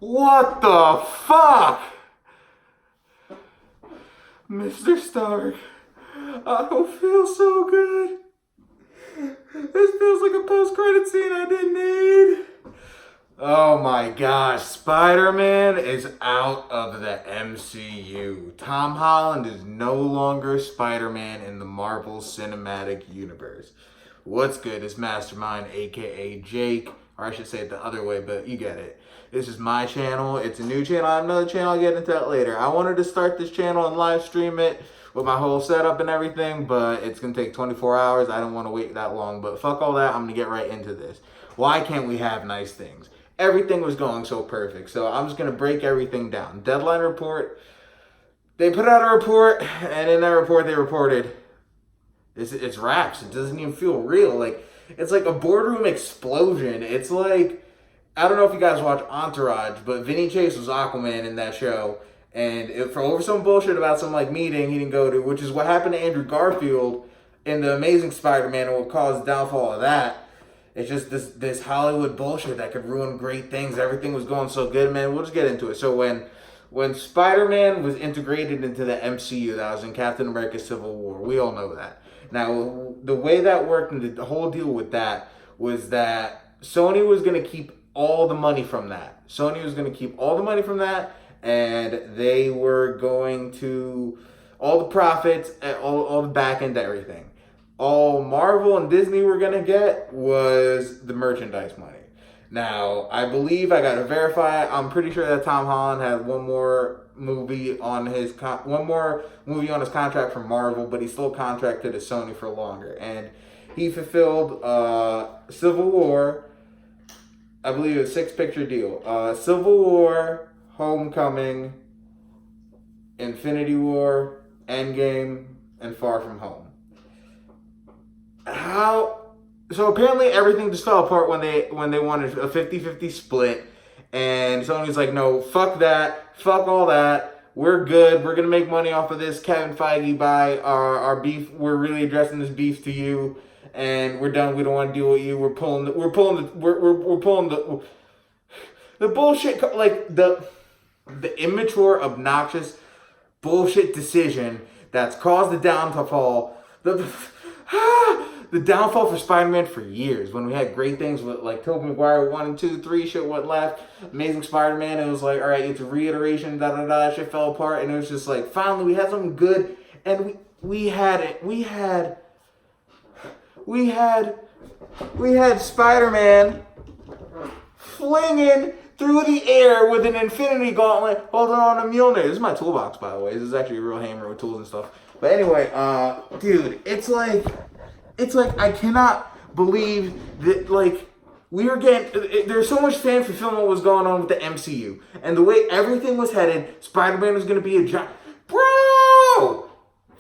What the fuck? Mr. Stark, I don't feel so good. This feels like a post-credit scene I didn't need. Oh my gosh, Spider-Man is out of the MCU. Tom Holland is no longer Spider-Man in the Marvel Cinematic Universe. What's good? It's Mastermind, aka Jake, or I should say it the other way, but you get it. This is my channel. It's a new channel. I have another channel. I'll get into that later. I wanted to start this channel and live stream it with my whole setup and everything, but it's going to take 24 hours. I don't want to wait that long, but fuck all that. I'm going to get right into this. Why can't we have nice things? Everything was going so perfect, so I'm just going to break everything down. Deadline report. They put out a report, and in that report they reported it's wraps. It doesn't even feel real. Like, it's like a boardroom explosion. It's like, I don't know if you guys watch Entourage, but Vinny Chase was Aquaman in that show. And for over some bullshit about some like meeting he didn't go to, which is what happened to Andrew Garfield in The Amazing Spider-Man and what caused the downfall of that. It's just this Hollywood bullshit that could ruin great things. Everything was going so good, man. We'll just get into it. So when Spider-Man was integrated into the MCU, that was in Captain America Civil War. We all know that. Now, the way that worked and the whole deal with that was that Sony was going to keep all the money from that. Sony was going to keep all the money from that, and they were going to, all the profits, all the back end, everything. All Marvel and Disney were going to get was the merchandise money. Now, I believe, I got to verify, I'm pretty sure that Tom Holland had one more movie on his contract from Marvel, but he's still contracted to Sony for longer. And he fulfilled Civil War, I believe it was a 6-picture deal. Civil War, Homecoming, Infinity War, Endgame, and Far From Home. So apparently everything just fell apart when they wanted a 50-50 split, and Sony's like, no, fuck that, fuck all that, we're good, we're gonna make money off of this. Kevin Feige, buy our beef, we're really addressing this beef to you, and we're done, we don't want to deal with you, we're pulling the bullshit, like the immature, obnoxious bullshit decision that's caused the downfall, the downfall for Spider-Man for years. When we had great things with like Tobey Maguire 1 and 2, 3, shit went left. Amazing Spider-Man, it was like, all right, it's a reiteration, shit fell apart, and it was just like, finally we had something good, and we had it. We had Spider-Man flinging through the air with an infinity gauntlet holding on a Mjolnir. This is my toolbox, by the way. This is actually a real hammer with tools and stuff. But anyway, dude, it's like I cannot believe that, like, we were getting, there's so much fan fulfillment was going on with the MCU. And the way everything was headed, Spider-Man was going to be a giant, bro!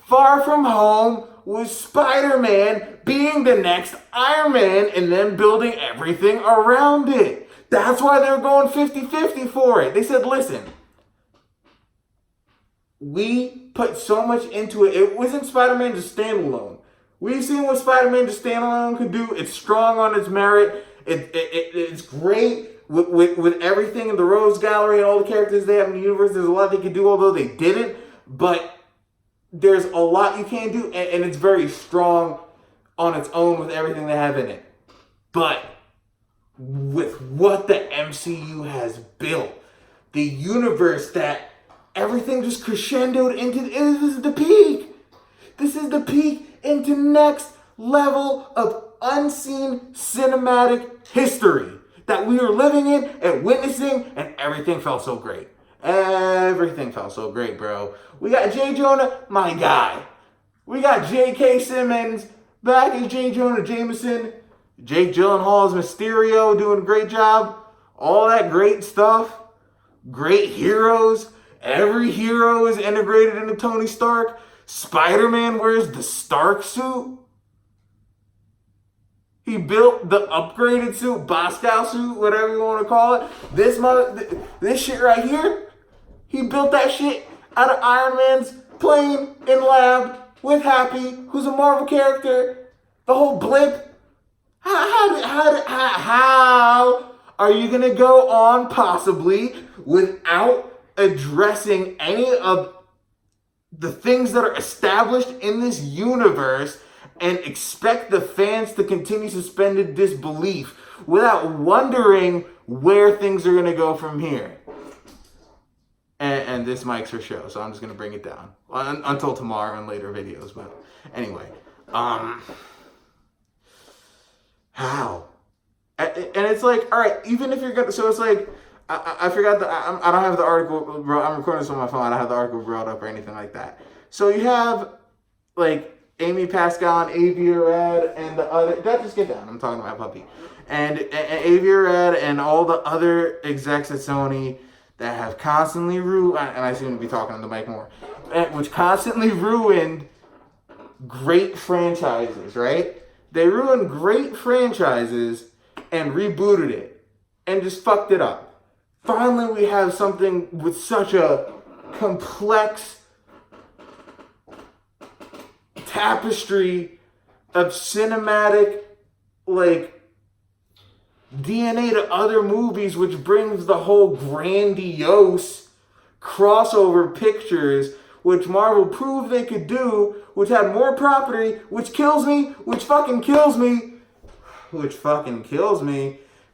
Far From Home was Spider-Man being the next Iron Man and then building everything around it. That's why they were going 50-50 for it. They said, listen, we put so much into it. It wasn't Spider-Man just standalone. We've seen what Spider-Man just standalone could do. It's strong on its merit. It's great with everything in the Rose Gallery and all the characters they have in the universe. There's a lot they could do, although they didn't. But there's a lot you can't do, and it's very strong on its own with everything they have in it. But with what the MCU has built, the universe that everything just crescendoed into, this is the peak. This is the peak into next level of unseen cinematic history that we are living in and witnessing, and everything felt so great. Everything felt so great, bro. We got J. Jonah, my guy. We got J.K. Simmons back as J. Jonah Jameson. Jake Gyllenhaal as Mysterio, doing a great job. All that great stuff. Great heroes. Every hero is integrated into Tony Stark. Spider-Man wears the Stark suit. He built the upgraded suit, Pascal suit, whatever you want to call it. This shit right here, he built that shit out of Iron Man's plane in lab with Happy, who's a Marvel character. The whole blimp. How Are you going to go on possibly without addressing any of the things that are established in this universe and expect the fans to continue suspended disbelief without wondering where things are going to go from here? And this mic's for show, so I'm just going to bring it down until tomorrow and later videos. But anyway, how? And it's like, all right, even if you're going to, so it's like, I forgot I don't have the article, bro. I'm recording this on my phone. I don't have the article brought up or anything like that. So you have, like, Amy, Pascal, and Avid, and the other, just get down. I'm talking about my puppy. And Avid and all the other execs at Sony that have constantly ruined, and I seem to be talking on the mic more, which constantly ruined great franchises, right? They ruined great franchises and rebooted it and just fucked it up. Finally, we have something with such a complex tapestry of cinematic, like, DNA to other movies, which brings the whole grandiose crossover pictures, which Marvel proved they could do, which had more property, which kills me, which fucking kills me,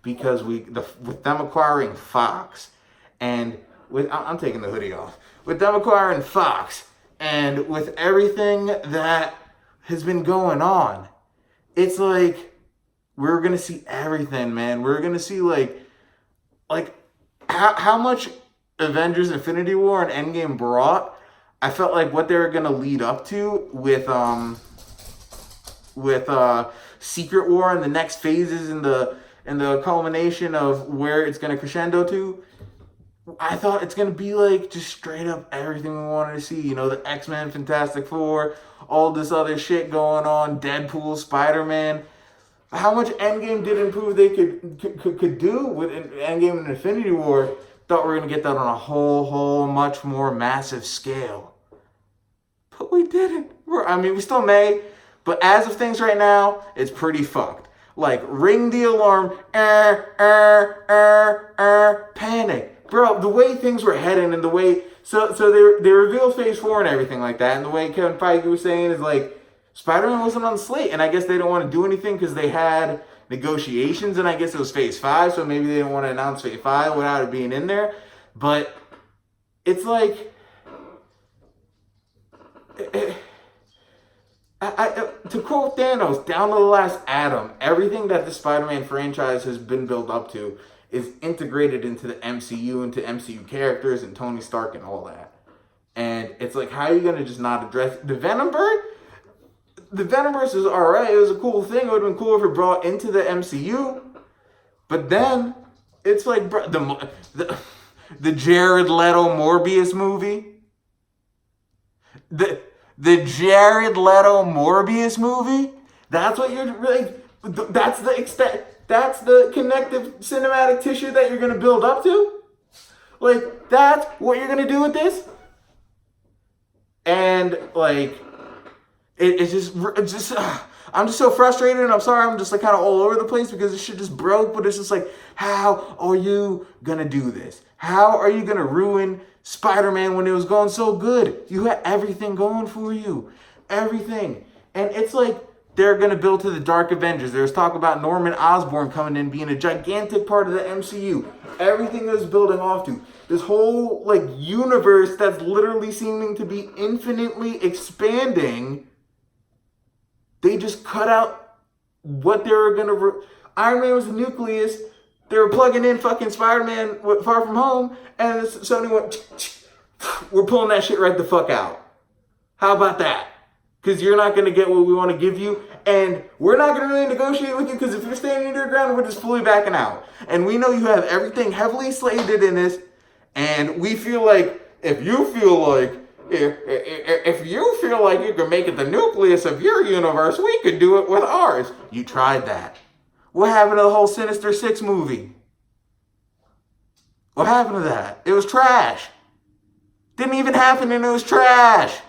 because with them acquiring Fox, and I'm taking the hoodie off, with them acquiring Fox, and with everything that has been going on, it's like, we're going to see everything, man. We're going to see, like how much Avengers Infinity War and Endgame brought. I felt like what they were going to lead up to with Secret War and the next phases and the culmination of where it's going to crescendo to. I thought it's going to be like just straight up everything we wanted to see. You know, the X-Men, Fantastic Four, all this other shit going on, Deadpool, Spider-Man. How much Endgame didn't prove they could do with Endgame and Infinity War, thought we were going to get that on a whole much more massive scale. But we didn't. We still may, but as of things right now, it's pretty fucked. Like, ring the alarm, panic. Bro, the way things were heading and the way, so they revealed Phase 4 and everything like that, and the way Kevin Feige was saying is like, Spider-Man wasn't on the slate, and I guess they don't want to do anything because they had negotiations, and I guess it was Phase 5, so maybe they didn't want to announce Phase 5 without it being in there. But it's like, to quote Thanos, down to the last atom, everything that the Spider-Man franchise has been built up to is integrated into the MCU, into MCU characters and Tony Stark and all that. And it's like, how are you going to just not address the Venomverse? The Venomverse is alright. It was a cool thing. It would have been cool if it brought into the MCU. But then, it's like the Jared Leto Morbius movie. The Jared Leto Morbius movie? That's what you're like. That's the extent. That's the connective cinematic tissue that you're going to build up to? Like, that's what you're going to do with this? And, like, it's just I'm just so frustrated, and I'm sorry I'm just like kind of all over the place because this shit just broke, but it's just like, how are you going to do this? How are you going to ruin Spider-Man when it was going so good? You had everything going for you. Everything. And it's like, they're going to build to the Dark Avengers. There's talk about Norman Osborn coming in, being a gigantic part of the MCU. Everything is building off to this whole, like, universe that's literally seeming to be infinitely expanding. They just cut out what they were going to... Iron Man was the nucleus. They were plugging in fucking Spider-Man Far From Home, and Sony went, we're pulling that shit right the fuck out. How about that? Because you're not going to get what we want to give you, and we're not going to really negotiate with you, because if you're standing your ground, we're just fully backing out. And we know you have everything heavily slated in this, and we feel like if you feel like you can make it the nucleus of your universe, we could do it with ours. You tried that. What happened to the whole Sinister Six movie? What happened to that? It was trash. Didn't even happen, and it was trash.